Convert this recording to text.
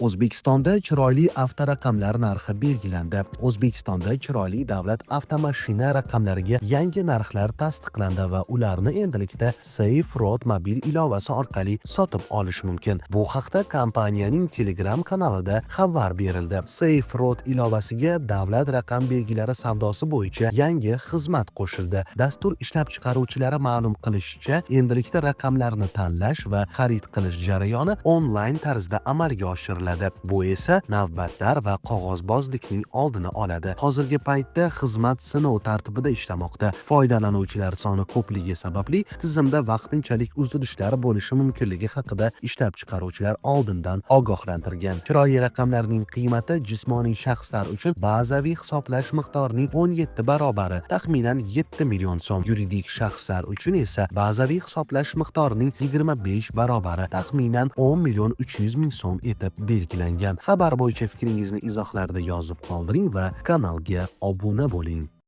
O'zbekistonda chiroyli avtoraqamlar narxi belgilandi. O'zbekistonda chiroyli davlat avtomashina raqamlariga yangi narxlar tasdiqlandi va ularni endilikda Safe Road mobil ilovasi orqali sotib olish mumkin. Bu haqda kompaniyaning Telegram kanalida xabar berildi. Safe Road ilovasiga davlat raqam belgilari savdosi bo'yicha yangi xizmat qo'shildi. Dastur ishlab chiqaruvchilari ma'lum qilishicha, endilikda raqamlarni tanlash va xarid qilish jarayoni onlayn tarzda amalga oshiriladi. Bu esa navbatlar va qog'ozbozlikning oldini oladi. Hozirgi paytda xizmat sinov tartibida ishlamoqda. Foydalanuvchilar soni ko'pligi sababli tizimda vaqtinchalik uzilishlar bo'lishi mumkinligi haqida ishlab chiqaruvchilar oldindan ogohlantirgan. Chiroyli raqamlarning qiymati jismoniy shaxslar uchun bazaviy hisoblash miqdorining 17 barobari, taxminan 7 million so'm. Yuridik shaxslar uchun esa bazaviy hisoblash miqdorining 25 barobari, taxminan 10 million 300 ming so'm etib belgilangan. Xabar bo'yicha fikringizni izohlarda yozib qoldiring va kanalga obuna bo'ling.